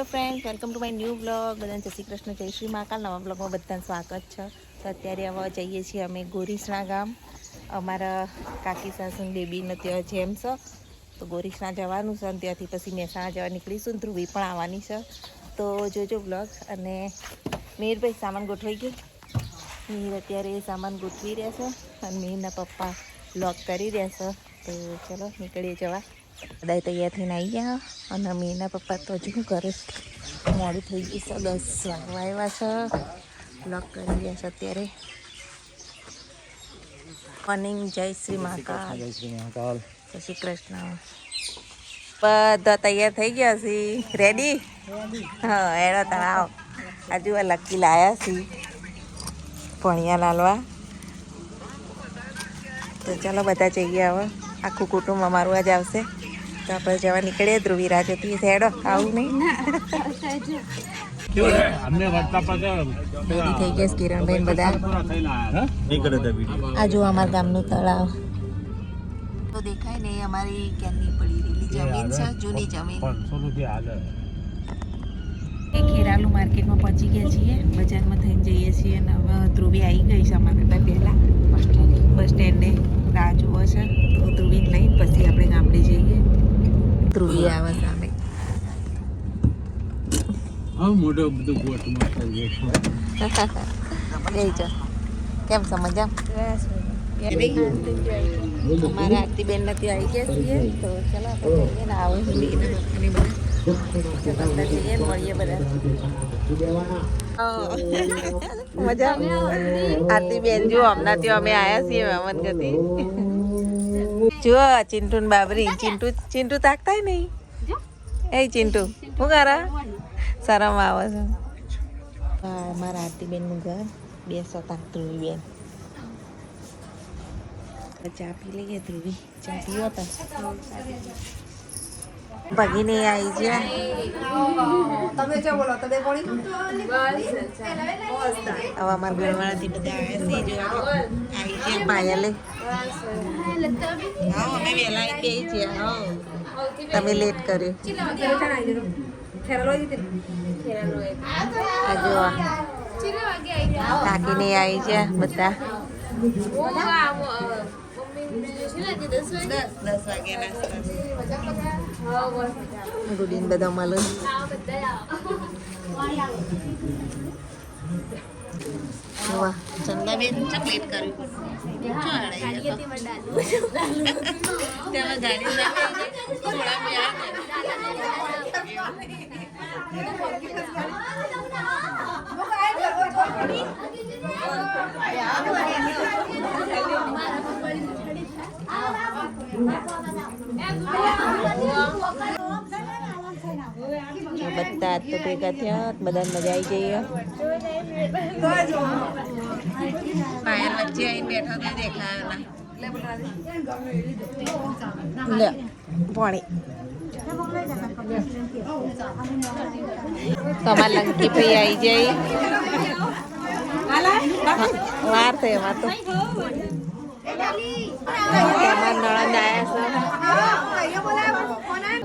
Friends welcome to my new blog. બધાને જય શ્રી કૃષ્ણ, જય શ્રી મહાકાલ. નવા બ્લોગમાં બધાને સ્વાગત છે. તો અત્યારે હવે જઈએ છીએ અમે ગોરીસણા ગામ. અમારા કાકી સાસુની બેબીને ત્યાં જેમ છે, તો ગોરીસણા જવાનું છે. અને ત્યાંથી પછી મહેસાણા જવા નીકળીશું. ધ્રુવી પણ આવવાની છે, તો જોજો બ્લોગ. અને મિહિરભાઈ સામાન ગોઠવાઈ ગયો. મિહિર અત્યારે સામાન ગોઠવી રહ્યા છે અને મિહિરના પપ્પા બ્લોગ કરી રહ્યા છે. તો ચલો નીકળીએ જવા. બધા તૈયાર થઈને આવી ગયા અને મિહિરના પપ્પા તો હજુ શું કરે છે, મોડું થઈ ગયું છે. 10 વાગવા આવ્યા છે. બ્લોગ કરી રહ્યા છે અત્યારે. મોર્નિંગ. જય શ્રી મહાકાલ. જય શ્રી મહાકાલ. જય શ્રી કૃષ્ણ. બધા તૈયાર થઈ ગયા છે. રેડી? હા, એનો તળાવ હજુ આ લકી લાયા છીએ ભણિયા લાલવા. તો ચાલો બધા જઈએ. હવે આખું કુટુંબ અમારું આજ આવશે, તો આપણે જવા નીકળીએ. ધ્રુવી રાહ જોતી છે. હેડો, આવું નહીં. થઈ ગયા કિરણભાઈ બધા. આ જો અમારા ગામનું તળાવ તો દેખાય ને, અમારી ક્યાંની પડી રહેલી જમીન છે, જૂની જમીન. ખેરાલુ માર્કેટમાં પહોંચી ગયા છીએ. બજારમાં થઈને જઈએ છીએ. અને હવે ધ્રુવી આવી ગઈ છે અમારા કરતાં પહેલાં બસ સ્ટેન્ડે રાહ જુઓ છે. તો ધ્રુવીને લઈને પછી આપણે ગામડે જઈએ. ધ્રુવી આવે સામે. મોટો બધું ગોટમાં થઈ ગઈ છે. કેમ સમજા? અમારા આરતીબેન નથી આવી ગયા છીએ. તો ચાલો આપણે જઈએ ને આવું બધા જઈએ ને મળીએ બધા. મજા આરતીબેન જો હમણાં ત્યાં અમે આવ્યા છીએ મહેમાન ગતિ. જો ચિંટુ ને બાબરી. ચિંટુ તાકતા નહીં. એ ચિંટુ શું કરા? શરમ આવે છે. હા, મારા આરતીબેનનું ઘર. બેસો તાક ધ્રુવીબેન. ચા પી લઈએ. ધ્રુવી ચા પીવો તો ભગીને આવી છે. હવે અમારા ઘરવાળાથી બધા આવ્યા છે. જો આવી છે પાયલે. હા, અમે વહેલા આવી ગઈ છીએ. હા, તમે લેટ કર્યું. કાકીને આવી છે બધા. 10 વાગ્યા ગુડીને બધા મળે. વાહ, ચંદાબેન ચમ લેટ કર્યું. બધા તો ભેગા થયા. બધા મજા આવી ગઈ. પાયલ વચ્ચે આવીને બેઠો તો દેખાયા લે પાણી. તમારા લંકી ભાઈ આવી જાય. વાર થઈ એમાં તો. તમારા નળંદ આવ્યા છે.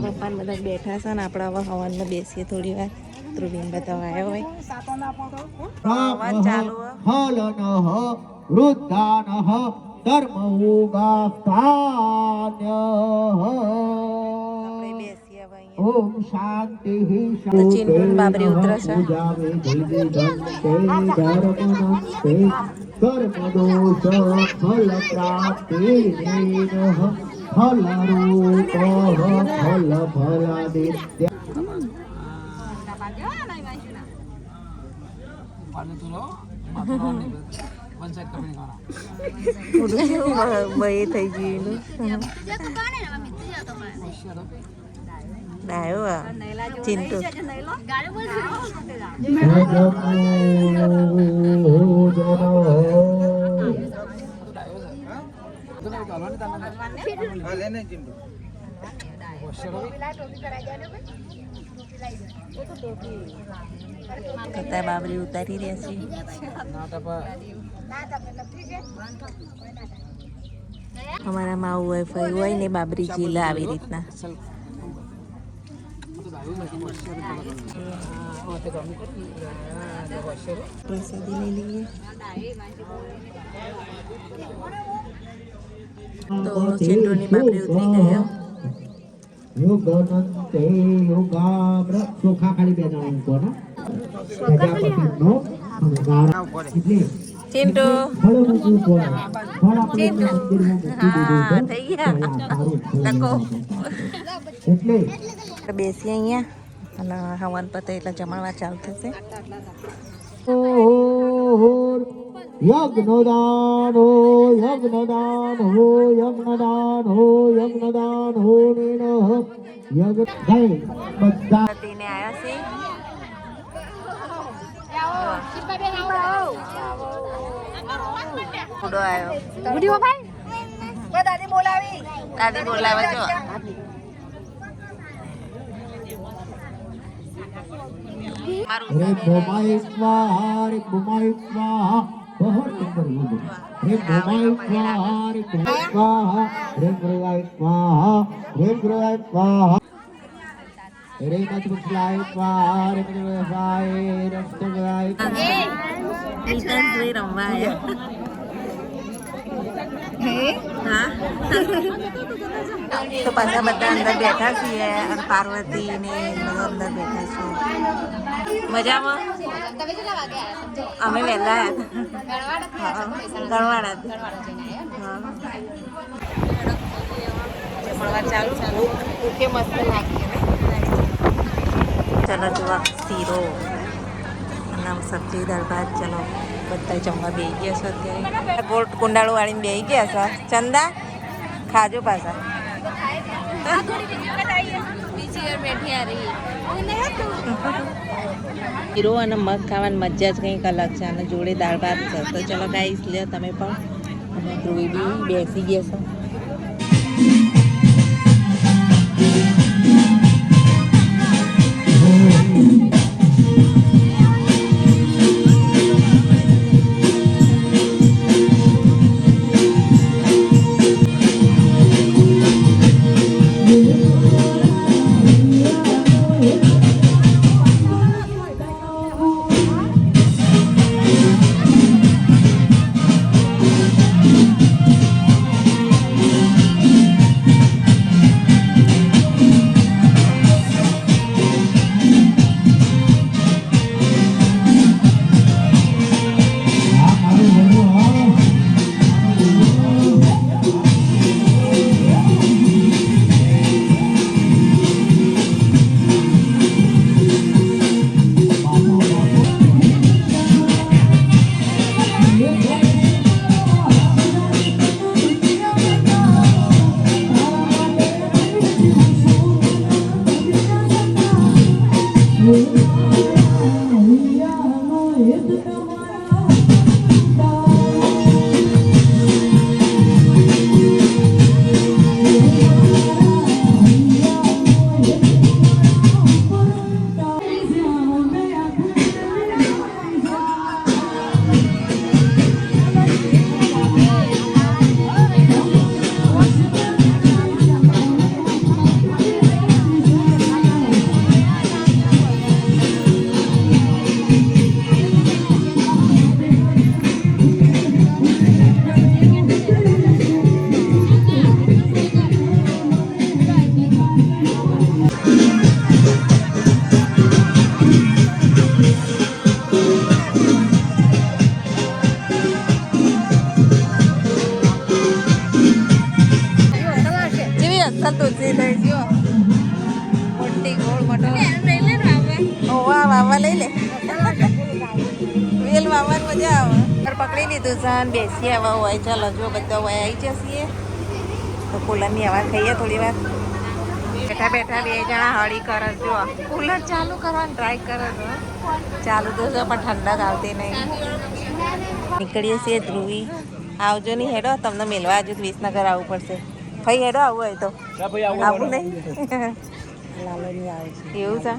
પપ્પા બધા બેઠા છે ને આપણે હવે હવનમાં બેસીએ થોડી વાર. ધ્રુવીને બધા આવ્યો હોય. હવન ચાલુ. ઓમ શાંતિ. તો ચિંટુ બાબરી ઉતરે છે. થઈ ગયું. ડાયો ચિંટુ. કતા બાબરી ઉતારી રહ્યા છે. અમારામાં આવું વાઈફાઈ હોય ને બાબરી જીલા આવી રીતના. પ્રસાદી લઈ લઈએ. તો ચિંટુની બાપરી ઉતરી ગયો. યોગનંતે યોગાબ્ર ચોખા ખાલી બે જણા કોના પ્રજાપતિનો અંગારા એટલે ચિંટુ ફળ મૂકવું કોના ફળ આપણે ચિંટુ. મંદિરમાં મૂકી હા દીધું થઈ ગયા. ટકો એટલે બેસી અહીંયા અને હવન પતે એટલે જમણવાર ચાલુ થશે. યજ્ઞદાન હો યજ્ઞદાન હો યજ્ઞદાન હો યજ્ઞદાન હો નેન યજ્ઞ જય બધા પતિને આવ્યા છે. બુડો આવ્યો. દાદી બોલાવે જો. મારું રે બોમાઈ સ્વાહા રે બોમાઈ સ્વાહા બહુ સુંદર યુગ રે બોમાઈ સ્વાહા રે બોમાઈ સ્વાહા રે ગુરુવાઈ સ્વાહા રે ગુરુવાઈ સ્વાહા રે નચુલાઈ સ્વાહા રે ગુરુવાઈ રે નચુલાઈ નીતાશ્રી રમવા આવ્યા. હા તો પાછા બધા અંદર બેઠા છીએ અને પાર્વતી ને બધા અંદર બેઠા છીએ. મજામાં? અમે વહેલા આવ્યા ગણવાડાથી. હા જમણવાર ચાલુ ભૂખે મસ્ત લાગી. ચલો જોવા શીરો અને સબ્જી દાળ ભાત. ચલો બધા જમવા બેસી ગયા છો અત્યારે. ગોળ કુંડાળું વાળીને બેસી ગયા છો. ચંદા ખાજો પાછા. શીરો અને મગ ખાવાની મજા જ કંઈક અલગ છે. અને જોડે દાળ ભાત છે. તો ચલો ગાઈસ લ્યો તમે પણ. અને ધ્રુવી બી બેસી ગયા છો. તુલસી થઈ ગયો મોટી ગોળ મોટો ઓવા વાવા લઈ લે વેલ વાવવાની મજા આવે. પકડી લીધું સાન બેસી આવા હોય. ચાલો જો બધા હોય આવી જશે તો કુલરની હવા ખાઈએ થોડી વાર. બેઠા બેઠા બે જણા હળી કરે. જો કુલર ચાલુ કરવાની ટ્રાય કરે છે. ચાલુ તો છે પણ ઠંડક આવતી નહીં. નીકળીએ છીએ ધ્રુવી. આવજો નહીં હેડો તમને મેળવા હજુ વિસનગર આવવું પડશે. ભાઈ હેડો આવું હોય તો આવું નહીં. એવું છે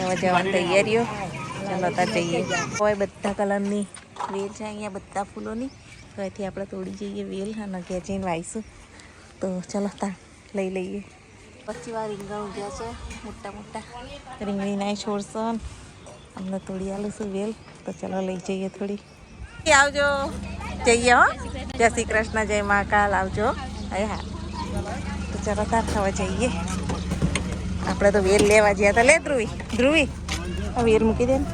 હવે જવાની તૈયારીઓ. ચાલો અત્યારે જઈએ. હોય બધા કલરની વેલ છે અહીંયા બધા ફૂલોની. તો અહીંથી આપણે તોડી જઈએ વેલ અને ખેંચીને વાવીશું. તો ચાલો તાર લઈ લઈએ. પછી વાર રીંગણ ઉગ્યા છે મોટા મોટા રીંગણીના છોડશો અમને થોડી આલું છું વેલ તો ચલો લઈ જઈએ થોડી આવજો જઈએ હો જય શ્રી કૃષ્ણ જય મહાકાલ આવજો હા તો ચલો તાર ખાવા જઈએ આપણે તો વેલ લેવા ગયા હતા લે ધ્રુવી વેલ મૂકી દે ને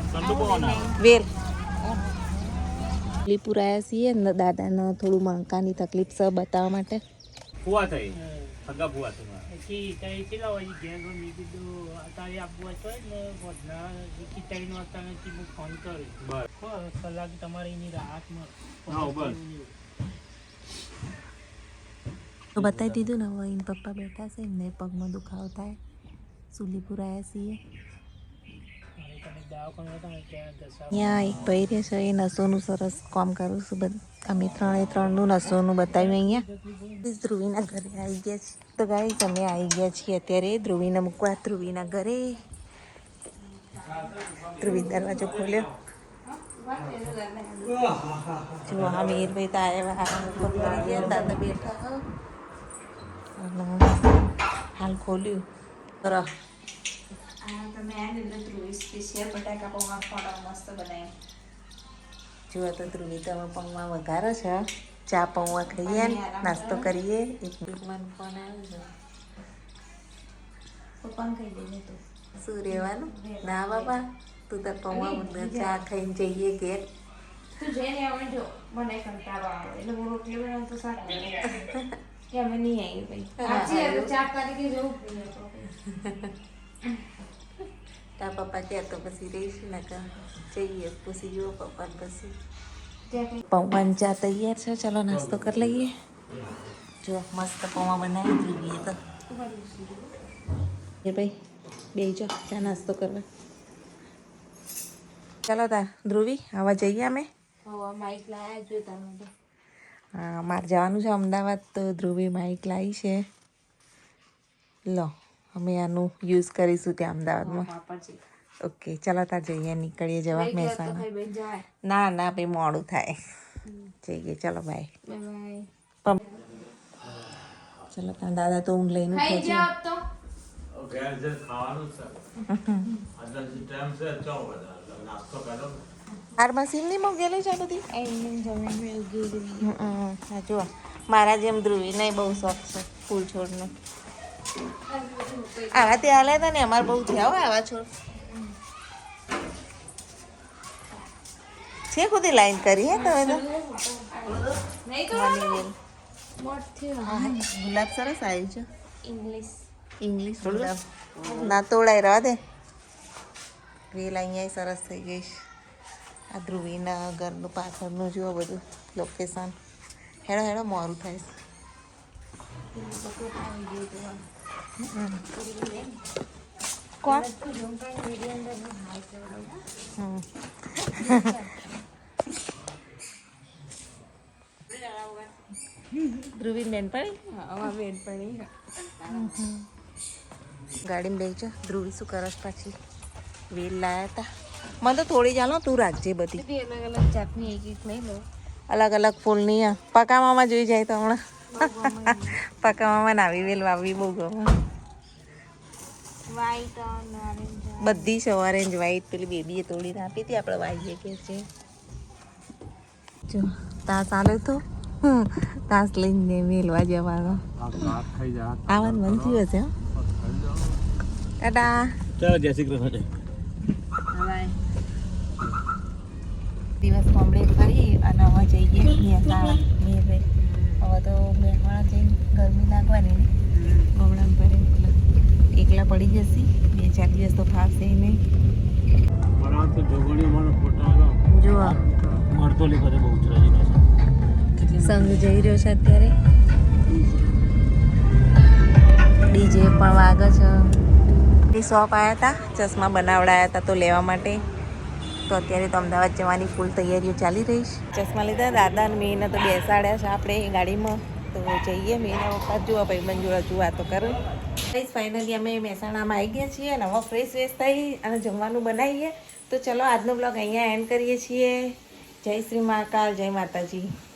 વેલ લીપુર આવ્યા છીએ ને દાદાને થોડું મણકાની તકલીફ છે બતાવવા માટે ફુવા થઈ સગા ફુવા થઈ તો બતાવી દીધું ને હવે એના પપ્પા બેઠા છે એમને પગમાં દુખાવો થાય સુલીપુર આવ્યા છીએ અહીંયા એક ભાઈ રહે છે એ નસોનું સરસ કામ કરું છું અમે ત્રણનું નસોનું બતાવ્યું અહીંયા ધ્રુવીના ઘરે આવી ગયા છીએ તો ગાઈસ અમે આવી ગયા છીએ અત્યારે ધ્રુવીને મૂકવા ધ્રુવીના ઘરે ધ્રુવી દરવાજો ખોલ્યો જો હા મીરભાઈ તો આવ્યા દાદા બેઠા અને હાલ ખોલ્યું બરાબર જુઓ તો ધ્રુવી તો હવે પૌવા વઘારો છે ચા પૌવા ખાઈએ નાસ્તો કરીએ એક મિનિટમાં ફોન આવ્યો છે શું રહેવાનું ના બાબા તું તો પૌવા વગર ચા ખાઈને જઈએ ઘેર તું જઈને અમે જો મને કંટાળો આવે એટલે હું રોટલી બનાવું તો શાક કે અમે નહીં આવી ભાઈ આજે 4 તારીખે જવું તા પપ્પા ત્યાં તો પછી રહીશું ને જઈએ પૂછી જુઓ પપ્પાને પછી પૌવા ચા તૈયાર છે ચલો નાસ્તો કરી લઈએ જો મસ્ત પૌવા બનાવી દીધી તો એ ભાઈ બે જો ચા નાસ્તો કરવા ચાલો તાર ધ્રુવી આવા જઈએ અમે માઇક લાયા જો તમે હા મારે જવાનું છે અમદાવાદ તો ધ્રુવી માઇક લાવી છે લો અમે આનું યુઝ કરીશું ત્યાં અમદાવાદમાં ઓકે ચાલો તાર જઈએ નીકળીએ જવા મહેસાણા ના ના ભાઈ મોડું થાય જઈએ ચલો બાય ચલો તાર દાદા તો ઊંઘ લઈને ઉઠે છે હારમાં સીમ નહીં મૂકેલી છે બધી હા જો મારા જેમ ધ્રુવી નહીં બહુ શોખ છે ફૂલ છોડનો આવા તે હાલે હતા ને અમારે બહુ થયા હોય આવા છોડ છે ખુદી લાઈન કરી હે તમે તો ગુલાબ સરસ આવ્યું છે ઇંગ્લિશ ગુલાબ ના તોડાઈ રહ્યા દે વેલ અહીંયા સરસ થઈ ગઈ છે આ ધ્રુવીના ઘરનું પાછળનું જુઓ બધું લોકેશન હેડો હેડો મોરું થાય છે કોણ ધ્રુવી બેનપણી ગાડીમાં બેસજો ધ્રુવી શું કરસ પાછી વેલ લાયા હતા મને તો થોડી ચાલો તું રાખજે બધી અલગ અલગ જાતની એક એક લઈ લો અલગ અલગ ફૂલની પકાવામાં જોઈ જાય તો હમણાં પકાવામાં નાવી વેલ વાવી બહુ ગમે વ્હાઈટ અને ઓરેન્જ બધી છે ઓરેન્જ વ્હાઈટ પેલી બેબીએ તોડીને આપી હતી આપણે વાવીએ કે છે જો તાસ આલે તો તાસ લઈને મેલવા જવાનો આવવાનું મન થયું હશે ટાટા ચાલો જય શ્રી કૃષ્ણ દિવસ કમ્પ્લીટ કરી અને હવે જઈએ મહેસાણા હવે તો મહેસાણા જઈને ગરમી લાગવાની ને ગમડામાં પડે એકલા પડી જશે 2-4 દિવસ તો ફાવશે નહીં જુઓ સંઘ જઈ રહ્યો છે અત્યારે ડીજે પણ વાગે છે શોપ આવ્યા હતા ચશ્મા બનાવડાયા હતા તો લેવા માટે તો અત્યારે તો અમદાવાદ જવાની ફૂલ તૈયારીઓ ચાલી રહી છે ચશ્મા લીધા દાદા અને મેંને તો બેસાડ્યા છે આપણે એ ગાડીમાં તો જઈએ મેંના પપ્પા જોવા ભાઈ જોવા જોવા તો કરું ફાઇનલી અમે મહેસાણામાં આવી ગયા છીએ અને હવે ફ્રેશ થઈ અને જમવાનું બનાવીએ તો ચલો આજનો બ્લોગ અહીંયા એન્ડ કરીએ છીએ જય શ્રી મહાકાલ જય માતાજી